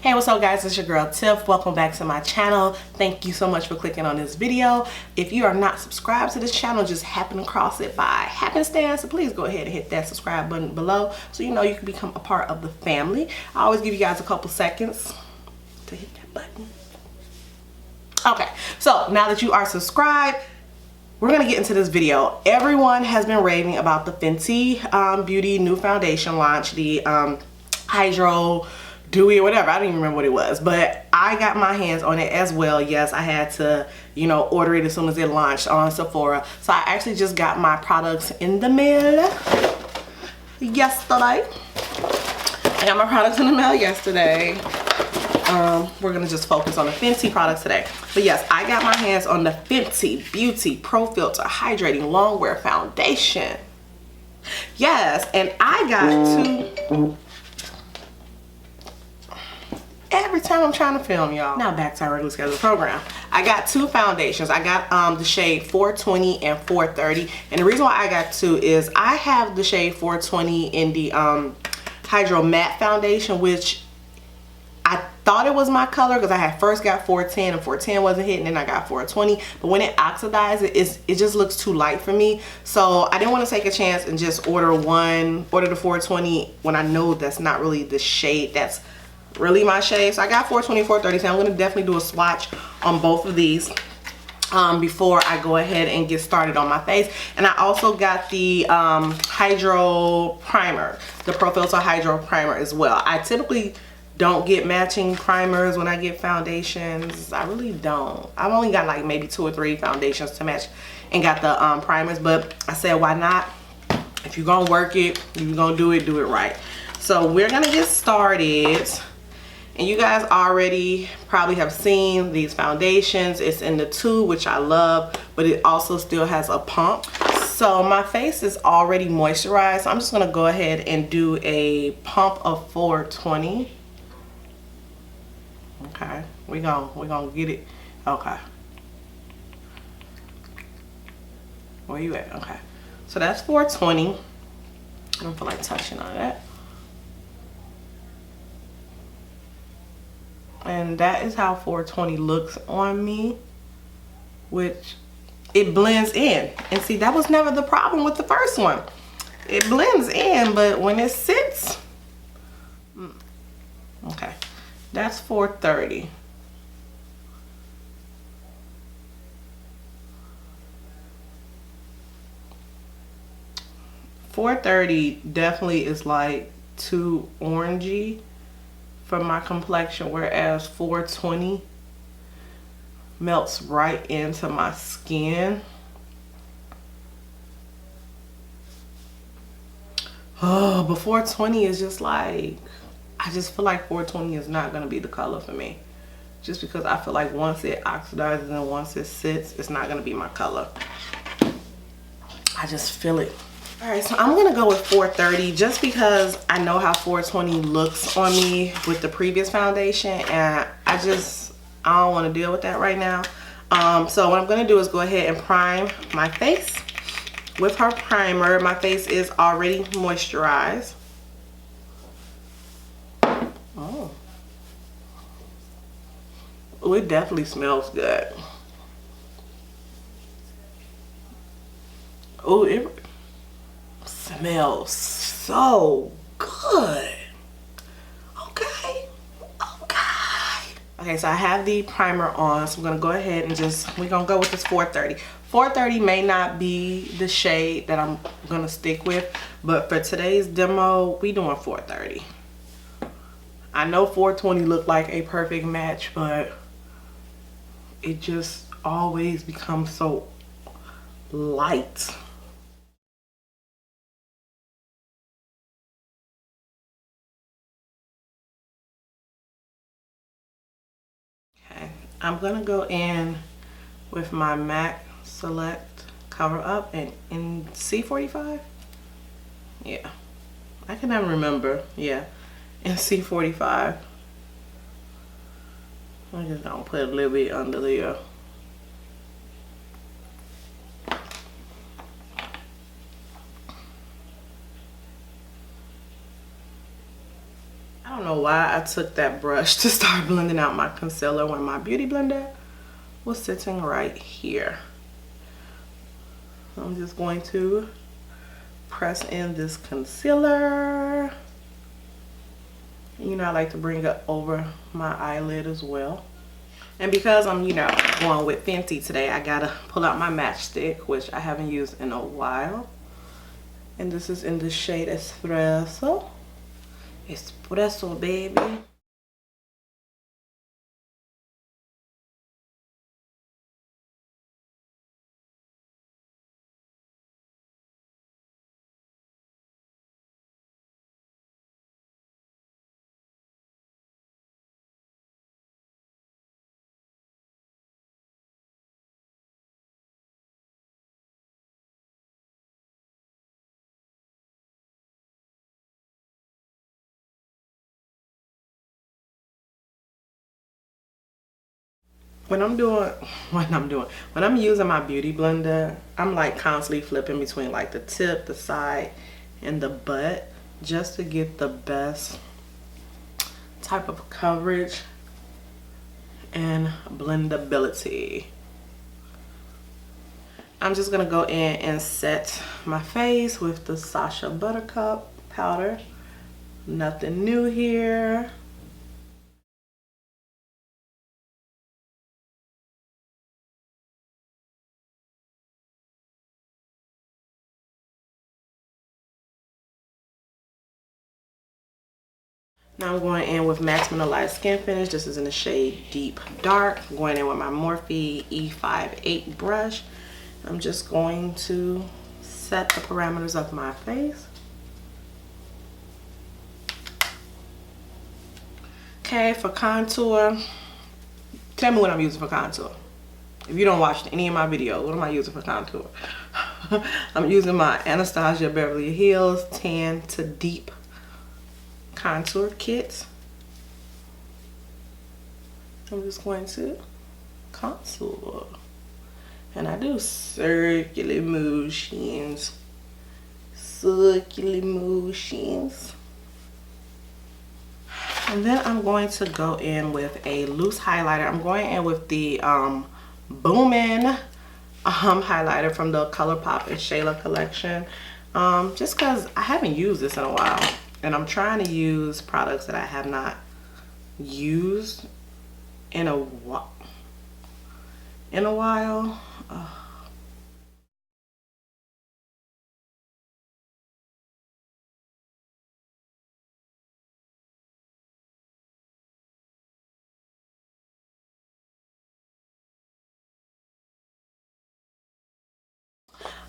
Hey, what's up guys, it's your girl Tiff. Welcome back to my channel. Thank you so much for clicking on this video. If you are not subscribed to this channel, just happen across it by happenstance, so please go ahead and hit that subscribe button below so you know you can become a part of the family. I always give you guys a couple seconds to hit that button. Okay, so now that you are subscribed, we're gonna get into this video. Everyone has been raving about the Fenty Beauty new foundation launch, the Hydro Dewy or whatever. I don't even remember what it was, but I got my hands on it as well. Yes, I had to, you know, order it as soon as it launched on Sephora. So I actually just got my products in the mail yesterday. I got my products in the mail yesterday. We're gonna just focus on the Fenty products today. But yes, I got my hands on the Fenty Beauty Pro Filter Hydrating Longwear Foundation. Yes, and I got two. Every time I'm trying to film, y'all. Now back to our regular scheduled program. I got two foundations. I got the shade 420 and 430. And the reason why I got two is I have the shade 420 in the Hydro Matte Foundation, which I thought it was my color because I had first got 410 and 410 wasn't hitting, and then I got 420. But when it oxidizes, it just looks too light for me. So I didn't want to take a chance and just order the 420 when I know that's not really the shade that's really my shade. So I got 420, 430. So I'm going to definitely do a swatch on both of these before I go ahead and get started on my face. And I also got the Hydro Primer, the Pro Filter Hydro Primer as well. I typically don't get matching primers when I get foundations. I really don't. I've only got like maybe 2 or 3 foundations to match and got the primers, but I said why not? If you're gonna work it, you're gonna do it right. So we're gonna get started. And you guys already probably have seen these foundations. It's in the tube, which I love, but it also still has a pump. So my face is already moisturized. So I'm just gonna go ahead and do a pump of 420. Okay, we're gonna get it. Okay. Where you at? Okay. So that's 420. I don't feel like touching on that. And that is how 420 looks on me, which it blends in. And see, that was never the problem with the first one. It blends in, but when it sits, okay, that's 430. $430 definitely is like too orangey for my complexion, whereas 420 melts right into my skin. Oh, but 420 is just like, I just feel like 420 is not gonna be the color for me. Just because I feel like once it oxidizes and once it sits, it's not gonna be my color. I just feel it. All right, so I'm gonna go with 430 just because I know how 420 looks on me with the previous foundation, and I don't want to deal with that right now. So what I'm gonna do is go ahead and prime my face with her primer. My face is already moisturized. Oh, it definitely smells good. Oh, it smells so good. Okay, so I have the primer on, so I'm gonna go ahead and we're gonna go with this 430. 430 may not be the shade that I'm gonna stick with, but for today's demo, we doing 430. I know 420 looked like a perfect match, but it just always becomes so light. I'm gonna go in with my MAC Select Cover Up in C45. Yeah, I can never remember. Yeah, in C45. I'm just gonna put a little bit under there. know why I took that brush to start blending out my concealer when my beauty blender was sitting right here. I'm just going to press in this concealer. You know, I like to bring it over my eyelid as well. And because I'm, you know, going with Fenty today, I gotta pull out my matchstick, which I haven't used in a while. And this is in the shade Espresso. Espresso, baby. When I'm using my beauty blender, I'm like constantly flipping between like the tip, the side, and the butt, just to get the best type of coverage and blendability. I'm just gonna go in and set my face with the Sacha Buttercup powder. Nothing new here. Now I'm going in with Maximum Light Skin Finish. This is in the shade Deep Dark. I'm going in with my Morphe E58 brush. I'm just going to set the parameters of my face. Okay, for contour, tell me what I'm using for contour. If you don't watch any of my videos, what am I using for contour? I'm using my Anastasia Beverly Hills Tan to Deep contour kit. I'm just going to contour, and I do circular motions. And then I'm going to go in with a loose highlighter. I'm going in with the Boomin' highlighter from the ColourPop and Shayla collection. Just because I haven't used this in a while, and I'm trying to use products that I have not used in a while.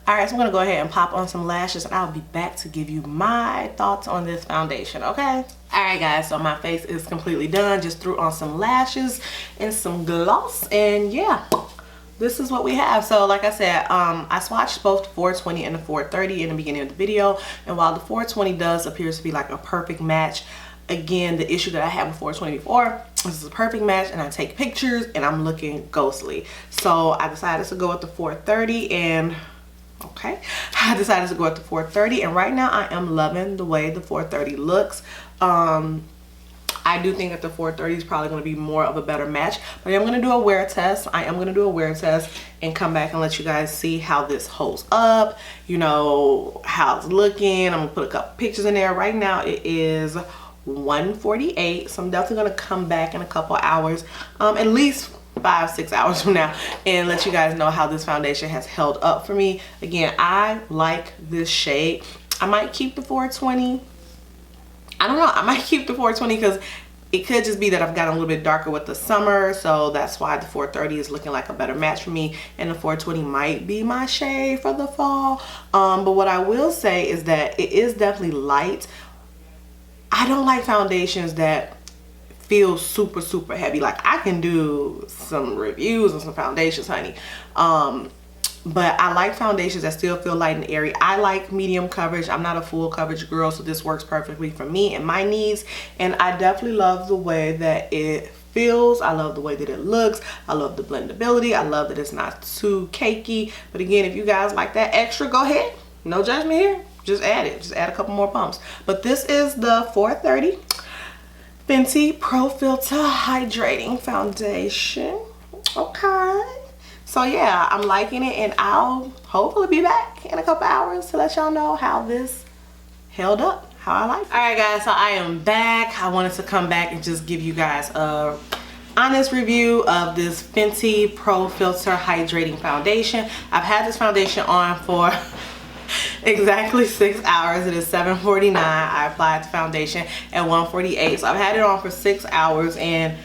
Alright, so I'm gonna go ahead and pop on some lashes, and I'll be back to give you my thoughts on this foundation, okay? Alright guys, so my face is completely done. Just threw on some lashes and some gloss, and yeah, this is what we have. So like I said, I swatched both the 420 and the 430 in the beginning of the video, and while the 420 does appears to be like a perfect match, again, the issue that I had with 420 before, this is a perfect match, and I take pictures and I'm looking ghostly. So I decided to go with the 430, and okay, I decided to go with the 430, and right now I am loving the way the 430 looks. I do think that the 430 is probably going to be more of a better match, but I'm going to do a wear test. I am going to do a wear test and come back and let you guys see how this holds up, you know, how it's looking. I'm going to put a couple pictures in there. Right now it is 1:48, so I'm definitely going to come back in a couple hours, at least 5-6 hours from now, and let you guys know how this foundation has held up for me. Again, I like this shade. I might keep the 420. I don't know, I might keep the 420 because it could just be that I've gotten a little bit darker with the summer, so that's why the 430 is looking like a better match for me, and the 420 might be my shade for the fall. But what I will say is that it is definitely light. I don't like foundations that feel super heavy. Like, I can do some reviews on some foundations, honey, but I like foundations that still feel light and airy. I like medium coverage. I'm not a full coverage girl, so this works perfectly for me and my needs, and I definitely love the way that it feels. I love the way that it looks. I love the blendability. I love that it's not too cakey. But again, if you guys like that extra, go ahead, no judgment here, just add it, just add a couple more pumps. But this is the 430. Fenty Pro Filter Hydrating Foundation. Okay. So yeah, I'm liking it, and I'll hopefully be back in a couple hours to let y'all know how this held up, how I like it. All right guys, so I am back. I wanted to come back and just give you guys a honest review of this Fenty Pro Filter Hydrating Foundation. I've had this foundation on for exactly 6 hours. It is 7:49. I applied the foundation at 1:48. So I've had it on for 6 hours and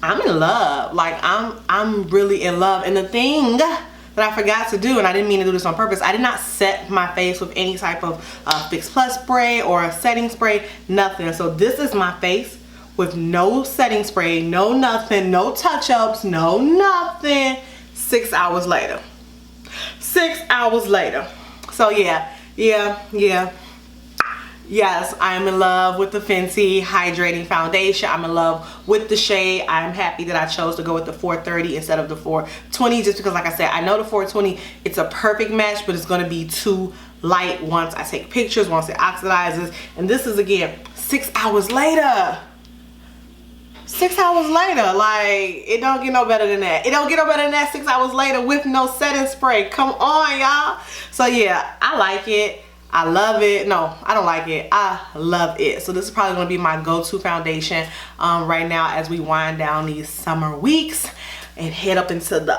I'm in love. Like I'm really in love. And the thing that I forgot to do, and I didn't mean to do this on purpose, I did not set my face with any type of Fix Plus spray or a setting spray, nothing. So this is my face with no setting spray, no nothing, no touch-ups, no nothing. 6 hours later. 6 hours later. So yeah. Yes, I am in love with the Fenty Hydrating Foundation. I'm in love with the shade. I'm happy that I chose to go with the 430 instead of the 420, just because, like I said, I know the 420, it's a perfect match, but it's going to be too light once I take pictures, once it oxidizes. And this is, again, 6 hours later. 6 hours later. Like, it don't get no better than that. It don't get no better than that 6 hours later with no setting spray. Come on, y'all. So yeah, I like it. I love it. No, I don't like it. I love it. So this is probably going to be my go-to foundation right now as we wind down these summer weeks and head up into the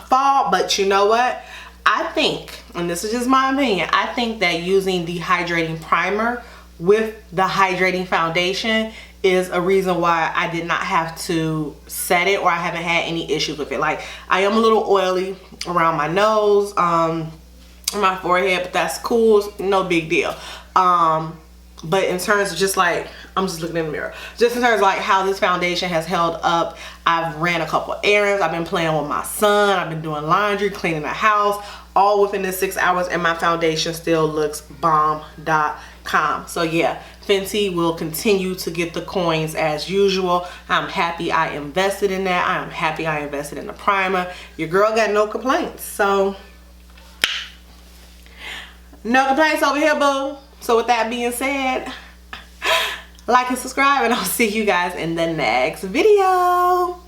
fall. But you know what? I think, and this is just my opinion, I think that using the hydrating primer with the hydrating foundation is a reason why I did not have to set it, or I haven't had any issues with it. Like, I am a little oily around my nose, my forehead, but that's cool, no big deal. But in terms of just like, I'm just looking in the mirror, just in terms of like how this foundation has held up, I've ran a couple errands, I've been playing with my son, I've been doing laundry, cleaning the house, all within this 6 hours, and my foundation still looks bomb.com. So yeah, Fenty will continue to get the coins as usual. I'm happy I invested in that. I'm happy I invested in the primer. Your girl got no complaints. So no complaints over here, boo. So with that being said, like and subscribe, and I'll see you guys in the next video.